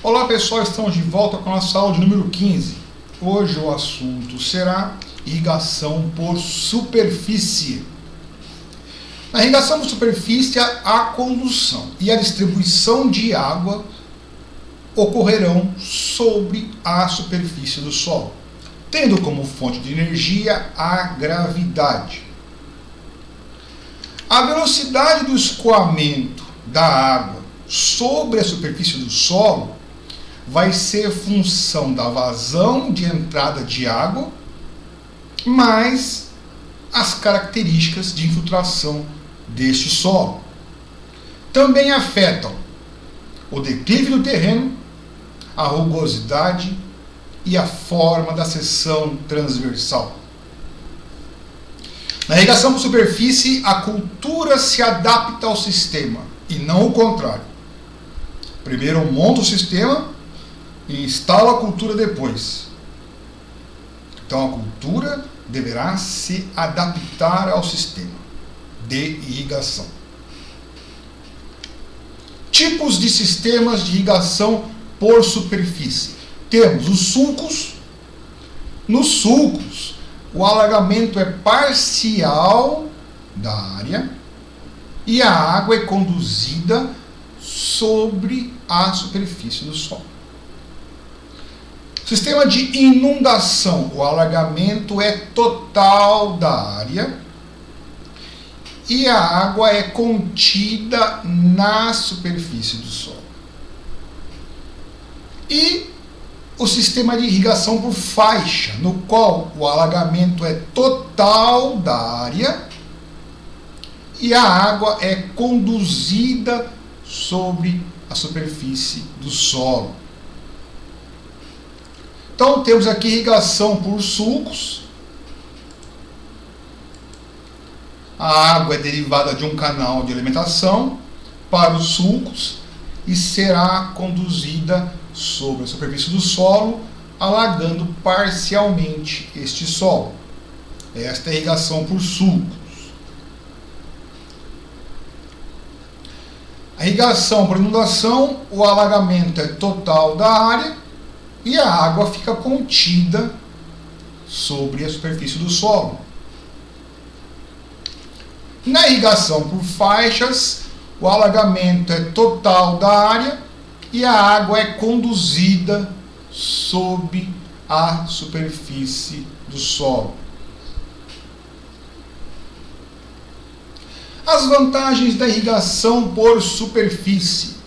Olá pessoal, estamos de volta com a nossa aula de número 15. Hoje o assunto será irrigação por superfície. Na irrigação por superfície, a condução e a distribuição de água ocorrerão sobre a superfície do solo, tendo como fonte de energia a gravidade. A velocidade do escoamento da água sobre a superfície do solo vai ser função da vazão de entrada de água mais as características de infiltração deste solo. Também afetam o declive do terreno, a rugosidade e a forma da seção transversal. Na irrigação por superfície, a cultura se adapta ao sistema e não o contrário. Primeiro monta o sistema e instala a cultura depois. Então a cultura deverá se adaptar ao sistema de irrigação. Tipos de sistemas de irrigação por superfície. Temos os sulcos. Nos sulcos, o alagamento é parcial da área e a água é conduzida sobre a superfície do solo. Sistema de inundação, o alagamento é total da área e a água é contida na superfície do solo. E o sistema de irrigação por faixa, no qual o alagamento é total da área e a água é conduzida sobre a superfície do solo. Então temos aqui irrigação por sulcos. A água é derivada de um canal de alimentação para os sulcos e será conduzida sobre a superfície do solo, alagando parcialmente este solo. Esta é a irrigação por sulcos. A irrigação por inundação, o alagamento é total da área e a água fica contida sobre a superfície do solo. Na irrigação por faixas, o alagamento é total da área e a água é conduzida sob a superfície do solo. As vantagens da irrigação por superfície.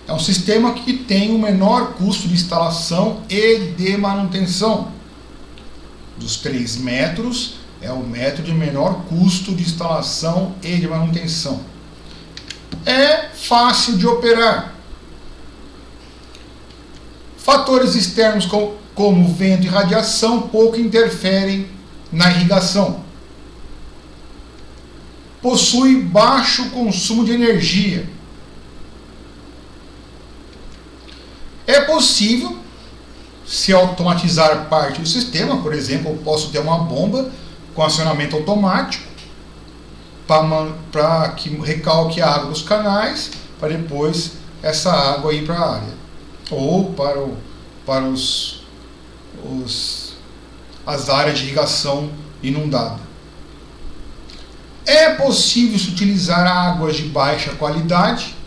É um sistema que tem o menor custo de instalação e de manutenção. Dos 3 métodos, é o método de menor custo de instalação e de manutenção. É fácil de operar. Fatores externos como vento e radiação pouco interferem na irrigação. Possui baixo consumo de energia. É possível se automatizar parte do sistema. Por exemplo, eu posso ter uma bomba com acionamento automático para que recalque a água dos canais, para depois essa água ir para a área ou para as áreas de irrigação inundada. É possível se utilizar águas de baixa qualidade.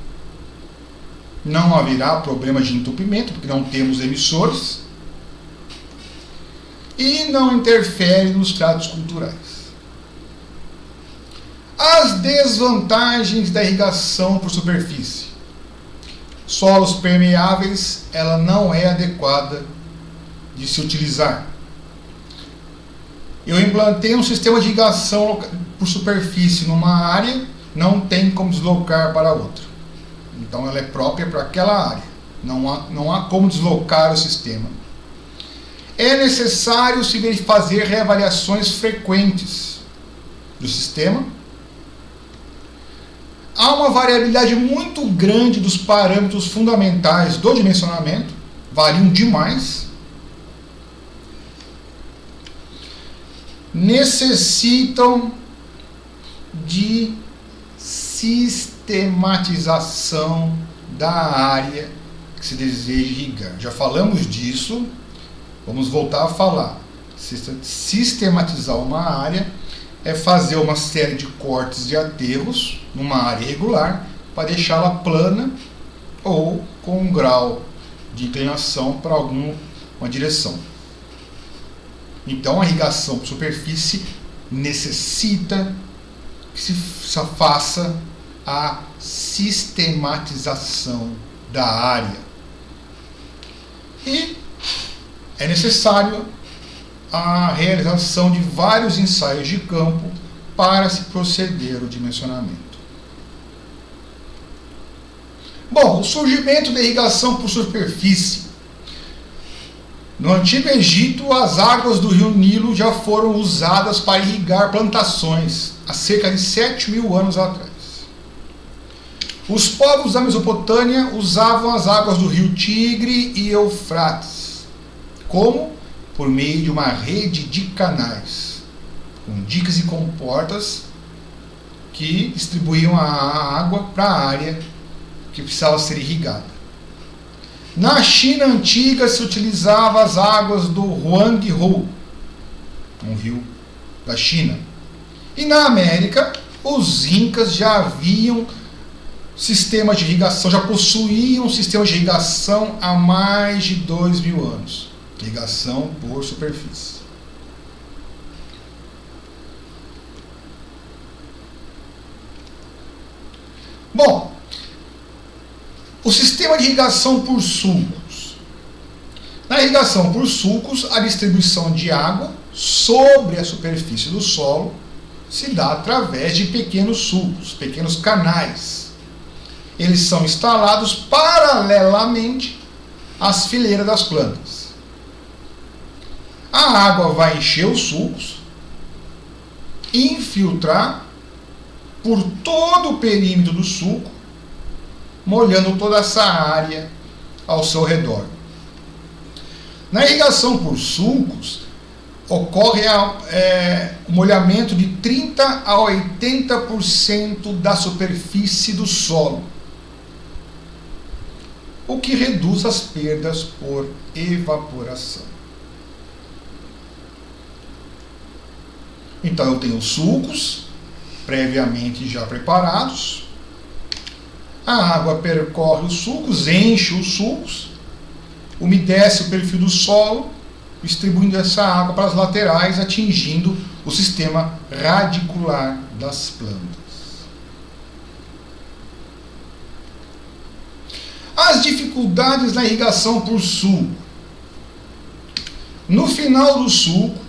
Não haverá problema de entupimento, porque não temos emissores. E não interfere nos tratos culturais. As desvantagens da irrigação por superfície. Solos permeáveis, ela não é adequada de se utilizar. Eu implantei um sistema de irrigação por superfície numa área, não tem como deslocar para outra. Então ela é própria para aquela área. Não há como deslocar o sistema. É necessário se fazer reavaliações frequentes do sistema. Há uma variabilidade muito grande dos parâmetros fundamentais do dimensionamento, variam demais. Necessitam de sistematização da área que se deseja irrigar. Já falamos disso, vamos voltar a falar. Sistematizar uma área é fazer uma série de cortes e aterros numa área irregular para deixá-la plana ou com um grau de inclinação para alguma direção. Então a irrigação por superfície necessita que se faça a sistematização da área. E é necessário a realização de vários ensaios de campo para se proceder ao dimensionamento. Bom, o surgimento da irrigação por superfície. No Antigo Egito, as águas do rio Nilo já foram usadas para irrigar plantações há cerca de 7.000 anos atrás. Os povos da Mesopotâmia usavam as águas do rio Tigre e Eufrates. Como? Por meio de uma rede de canais, com dicas e comportas que distribuíam a água para a área que precisava ser irrigada. Na China antiga se utilizava as águas do Huanghe, um rio da China. E na América, os incas já haviam sistemas de irrigação, já possuíam sistemas de irrigação há mais de 2.000 anos. Irrigação por superfície. Bom, o sistema de irrigação por sulcos. Na irrigação por sulcos, a distribuição de água sobre a superfície do solo se dá através de pequenos sulcos, pequenos canais. Eles são instalados paralelamente às fileiras das plantas. A água vai encher os sulcos, infiltrar por todo o perímetro do sulco, molhando toda essa área ao seu redor. Na irrigação por sulcos, ocorre o molhamento de 30% a 80% da superfície do solo, o que reduz as perdas por evaporação. Então eu tenho sulcos previamente já preparados, a água percorre os sulcos, enche os sulcos, umedece o perfil do solo, distribuindo essa água para as laterais, atingindo o sistema radicular das plantas. As dificuldades na irrigação por sulco. No final do sulco,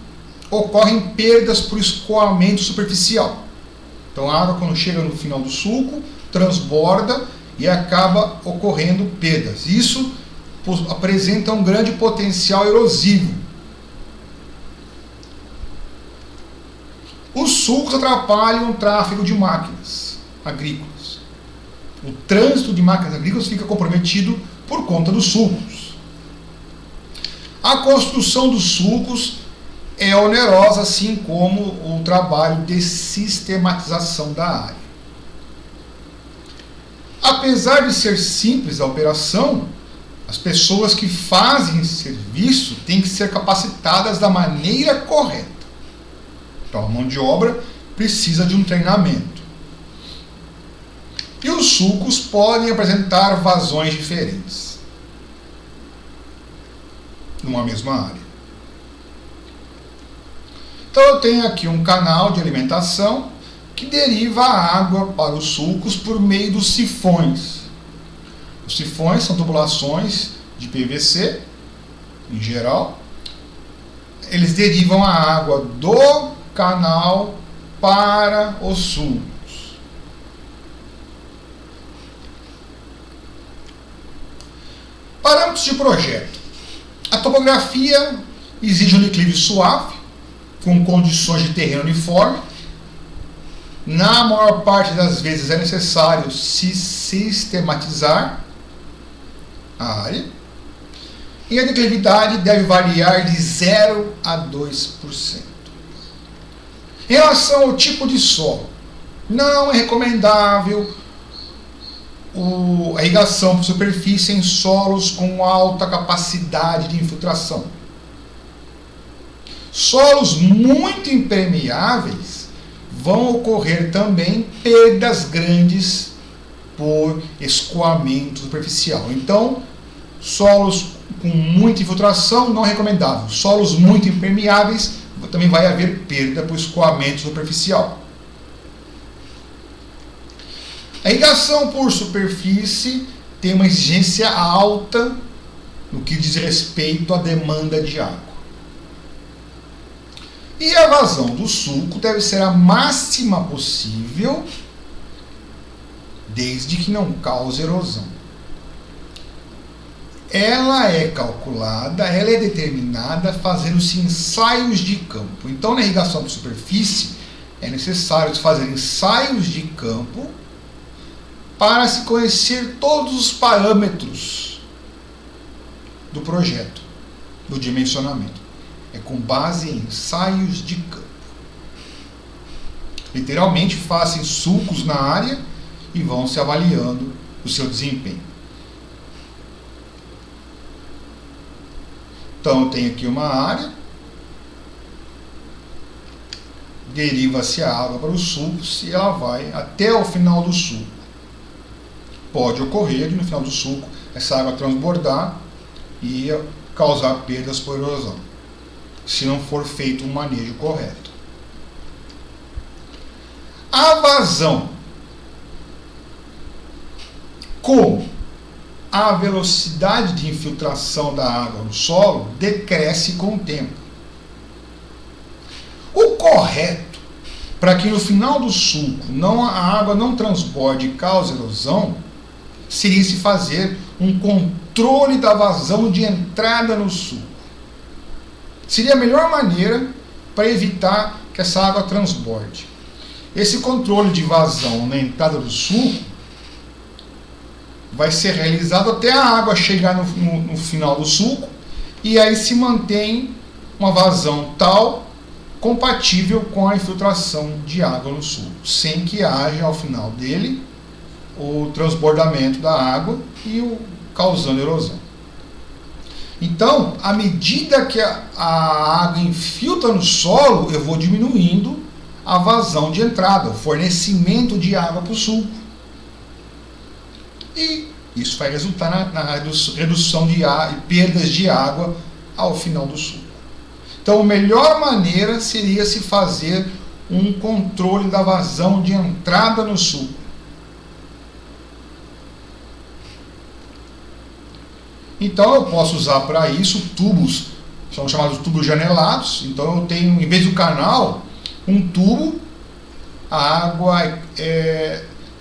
ocorrem perdas por escoamento superficial. Então a água, quando chega no final do sulco, transborda e acaba ocorrendo perdas. Isso apresenta um grande potencial erosivo. Os sulcos atrapalham o tráfego de máquinas agrícolas. O trânsito de máquinas agrícolas fica comprometido por conta dos sulcos. A construção dos sulcos é onerosa, assim como o trabalho de sistematização da área. Apesar de ser simples a operação, as pessoas que fazem esse serviço têm que ser capacitadas da maneira correta. Então, a mão de obra precisa de um treinamento. E os sulcos podem apresentar vazões diferentes numa mesma área. Então eu tenho aqui um canal de alimentação que deriva a água para os sulcos por meio dos sifões. Os sifões são tubulações de PVC, em geral. Eles derivam a água do canal para os sulcos. Parâmetros de projeto. A topografia exige um declive suave, com condições de terreno uniforme. Na maior parte das vezes é necessário se sistematizar a área. E a declividade deve variar de 0 a 2%. Em relação ao tipo de solo, não é recomendável a irrigação por superfície em solos com alta capacidade de infiltração. Solos muito impermeáveis vão ocorrer também perdas grandes por escoamento superficial. Então, solos com muita infiltração não é recomendável. Solos muito impermeáveis também vai haver perda por escoamento superficial. A irrigação por superfície tem uma exigência alta no que diz respeito à demanda de água. E a vazão do sulco deve ser a máxima possível, desde que não cause erosão. Ela é calculada, ela é determinada fazendo-se ensaios de campo. Então, na irrigação por superfície, é necessário fazer ensaios de campo para se conhecer todos os parâmetros do projeto, do dimensionamento. É com base em ensaios de campo. Literalmente, fazem sulcos na área e vão se avaliando o seu desempenho. Então, eu tenho aqui uma área, deriva-se a água para os sulcos e ela vai até o final do sulco. Pode ocorrer no final do sulco essa água transbordar e causar perdas por erosão, se não for feito um manejo correto. A vazão, como a velocidade de infiltração da água no solo decresce com o tempo. O correto, para que no final do sulco a água não transborde e cause erosão, seria se fazer um controle da vazão de entrada no sulco. Seria a melhor maneira para evitar que essa água transborde. Esse controle de vazão na entrada do sulco vai ser realizado até a água chegar no final do sulco, e aí se mantém uma vazão tal compatível com a infiltração de água no sulco, sem que haja ao final dele o transbordamento da água e causando erosão. Então, à medida que a água infiltra no solo, eu vou diminuindo a vazão de entrada, o fornecimento de água para o sulco. E isso vai resultar na redução de perdas de água ao final do sulco. Então, a melhor maneira seria se fazer um controle da vazão de entrada no sulco. Então, eu posso usar para isso tubos, são chamados tubos janelados. Então, eu tenho, em vez do canal, um tubo, a água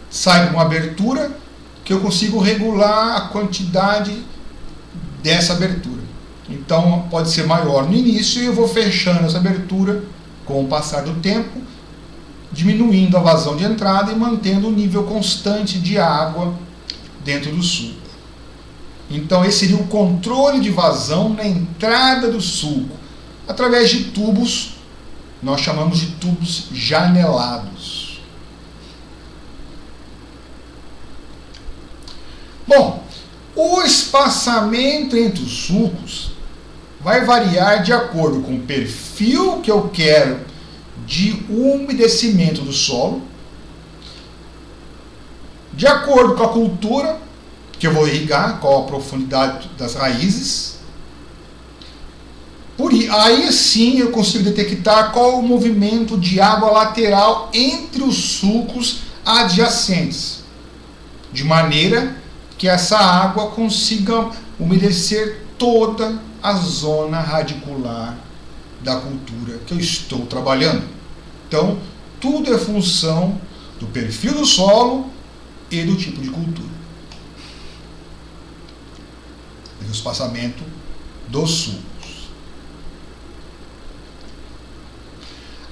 sai de uma abertura, que eu consigo regular a quantidade dessa abertura. Então, pode ser maior no início e eu vou fechando essa abertura com o passar do tempo, diminuindo a vazão de entrada e mantendo o nível constante de água dentro do sulco. Então, esse seria o controle de vazão na entrada do sulco, através de tubos, nós chamamos de tubos janelados. Bom, o espaçamento entre os sulcos vai variar de acordo com o perfil que eu quero de umedecimento do solo, de acordo com a cultura que eu vou irrigar, qual a profundidade das raízes. Aí sim eu consigo detectar qual o movimento de água lateral entre os sulcos adjacentes, de maneira que essa água consiga umedecer toda a zona radicular da cultura que eu estou trabalhando. Então, tudo é função do perfil do solo e do tipo de cultura. E o espaçamento dos sulcos.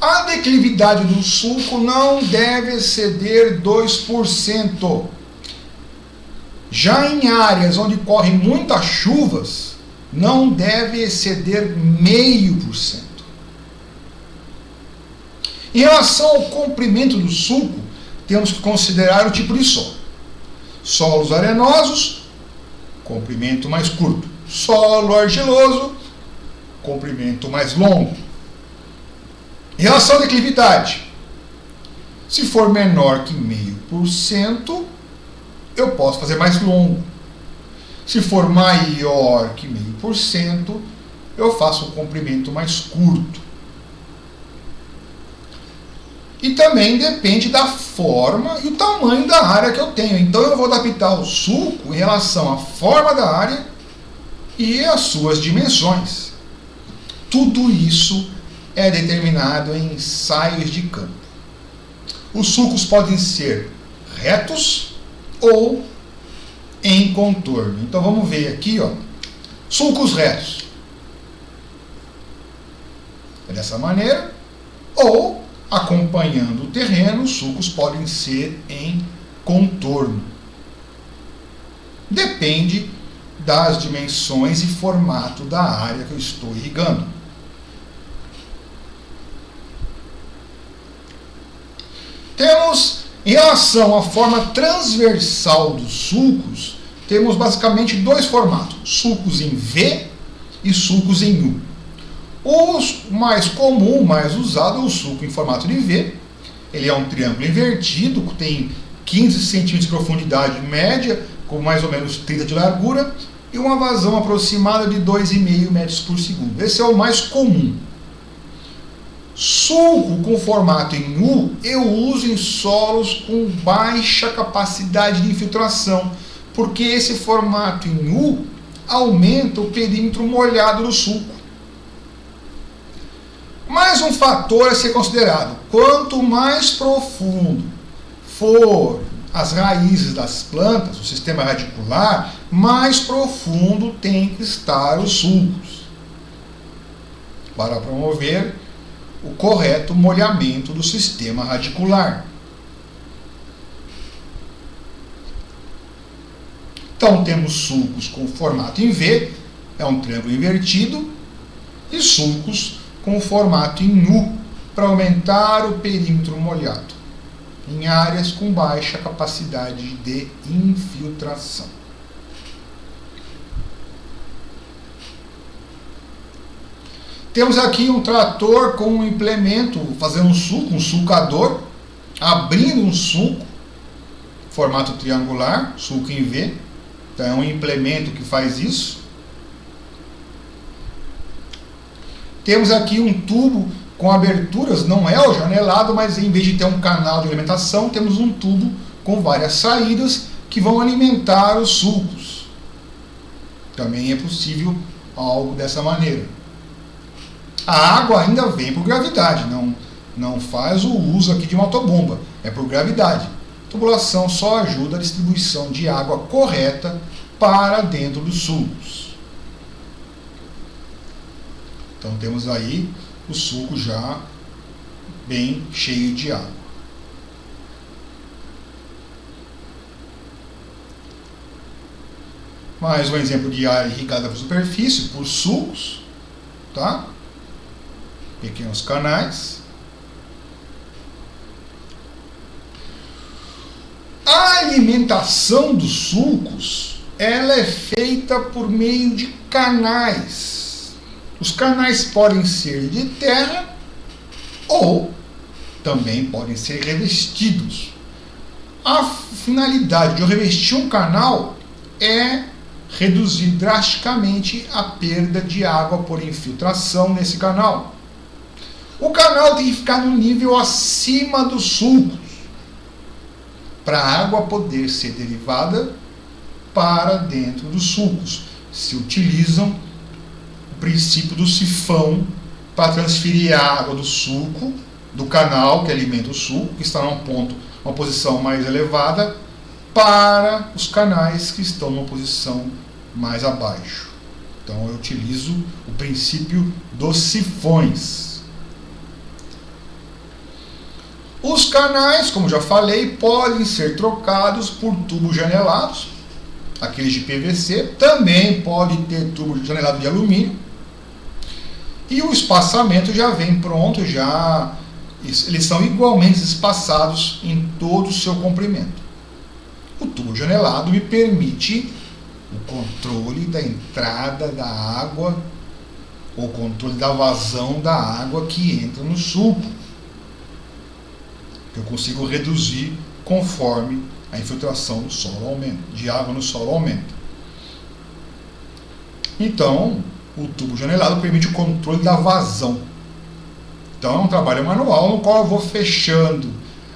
A declividade do sulco não deve exceder 2%. Já em áreas onde correm muitas chuvas, não deve exceder 0,5%. Em relação ao comprimento do sulco, temos que considerar o tipo de solo. Solos arenosos, comprimento mais curto. Solo argiloso, comprimento mais longo. Em relação à declividade, se for menor que 0,5%, eu posso fazer mais longo. Se for maior que 0,5%, eu faço um comprimento mais curto. E também depende da forma e o tamanho da área que eu tenho. Então eu vou adaptar o sulco em relação à forma da área e às suas dimensões. Tudo isso é determinado em ensaios de campo. Os sulcos podem ser retos ou em contorno. Então vamos ver aqui, ó, sulcos retos. É dessa maneira. Ou acompanhando o terreno, os sulcos podem ser em contorno. Depende das dimensões e formato da área que eu estou irrigando. Temos, em relação à forma transversal dos sulcos, temos basicamente dois formatos, sulcos em V e sulcos em U. O mais comum, mais usado, é o sulco em formato de V. Ele é um triângulo invertido, tem 15 centímetros de profundidade média, com mais ou menos 30 de largura, e uma vazão aproximada de 2,5 metros por segundo. Esse é o mais comum. Sulco com formato em U, eu uso em solos com baixa capacidade de infiltração, porque esse formato em U aumenta o perímetro molhado do sulco. Mais um fator a ser considerado: quanto mais profundo for as raízes das plantas, o sistema radicular, mais profundo tem que estar os sulcos, para promover o correto molhamento do sistema radicular. Então temos sulcos com formato em V, é um triângulo invertido, e sulcos com formato em U, para aumentar o perímetro molhado, em áreas com baixa capacidade de infiltração. Temos aqui um trator com um implemento fazendo um sulco, um sulcador, abrindo um sulco, formato triangular, sulco em V. Então é um implemento que faz isso. Temos aqui um tubo com aberturas, não é o janelado, mas em vez de ter um canal de alimentação, temos um tubo com várias saídas que vão alimentar os sulcos. Também é possível algo dessa maneira. A água ainda vem por gravidade, não faz o uso aqui de uma autobomba, é por gravidade. A tubulação só ajuda a distribuição de água correta para dentro dos sulcos. Então temos aí o sulco já bem cheio de água. Mais um exemplo de área irrigada por superfície, por sulcos, tá? Pequenos canais. A alimentação dos sulcos, ela é feita por meio de canais. Os canais podem ser de terra ou também podem ser revestidos. A finalidade de eu revestir um canal é reduzir drasticamente a perda de água por infiltração nesse canal. O canal tem que ficar no nível acima dos sulcos, para a água poder ser derivada para dentro dos sulcos. Se utilizam o princípio do sifão para transferir a água do sulco, do canal que alimenta o sulco, que está numa posição mais elevada, para os canais que estão numa posição mais abaixo. Então eu utilizo o princípio dos sifões. Os canais, como já falei, podem ser trocados por tubos janelados, aqueles de PVC, também pode ter tubo janelado de alumínio, e o espaçamento já vem pronto, eles são igualmente espaçados em todo o seu comprimento. O tubo janelado me permite o controle da entrada da água, o controle da vazão da água que entra no sulco, que eu consigo reduzir conforme a infiltração do solo aumenta, de água no solo aumenta. Então, o tubo janelado permite o controle da vazão. Então, é um trabalho manual no qual eu vou fechando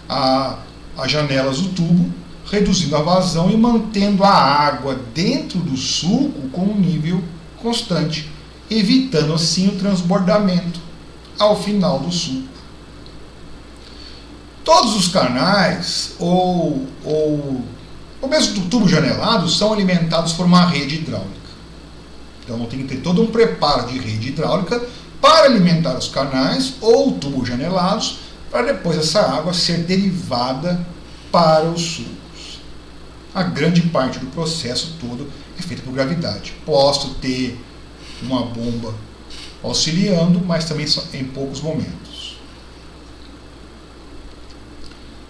as janelas do tubo, reduzindo a vazão e mantendo a água dentro do sulco com um nível constante, evitando assim o transbordamento ao final do sulco. Todos os canais ou mesmo do tubo janelado são alimentados por uma rede hidráulica. Então eu tenho que ter todo um preparo de rede hidráulica para alimentar os canais ou tubos janelados, para depois essa água ser derivada para os sulcos. A grande parte do processo todo é feito por gravidade. Posso ter uma bomba auxiliando, mas também só em poucos momentos.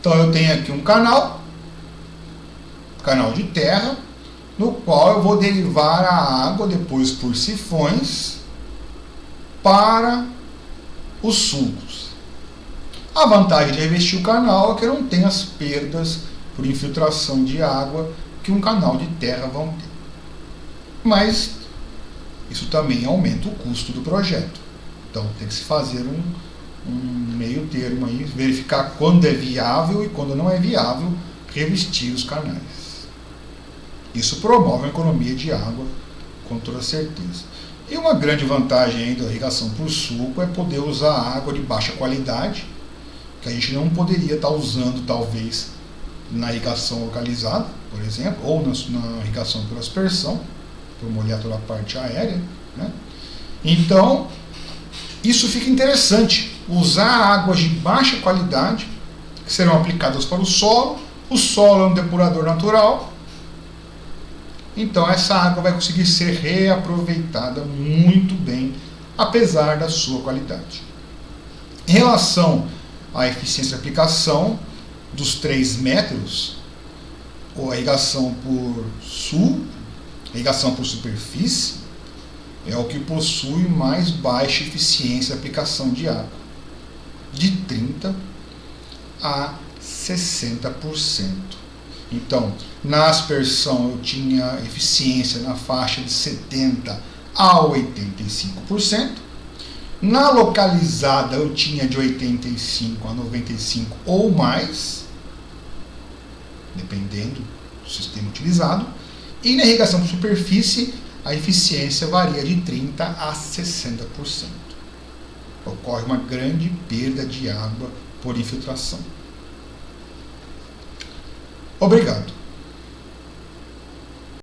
Então eu tenho aqui um canal de terra, no qual eu vou derivar a água depois por sifões para os sulcos. A vantagem de revestir o canal é que eu não tenho as perdas por infiltração de água que um canal de terra vão ter. Mas isso também aumenta o custo do projeto. Então tem que se fazer um meio termo aí, verificar quando é viável e quando não é viável revestir os canais. Isso promove a economia de água com toda certeza. E uma grande vantagem aí da irrigação por sulco é poder usar água de baixa qualidade, que a gente não poderia estar usando talvez na irrigação localizada, por exemplo, ou na irrigação por aspersão, por molhar toda a parte aérea, né? Então, isso fica interessante, usar águas de baixa qualidade, que serão aplicadas para o solo é um depurador natural, então essa água vai conseguir ser reaproveitada muito bem, apesar da sua qualidade. Em relação à eficiência de aplicação dos 3 métodos, ou a irrigação por sulco, a irrigação por superfície, é o que possui mais baixa eficiência de aplicação de água, de 30% a 60%. Então, na aspersão eu tinha eficiência na faixa de 70% a 85%. Na localizada eu tinha de 85% a 95% ou mais, dependendo do sistema utilizado. E na irrigação por superfície, a eficiência varia de 30% a 60%. Ocorre uma grande perda de água por infiltração. Obrigado.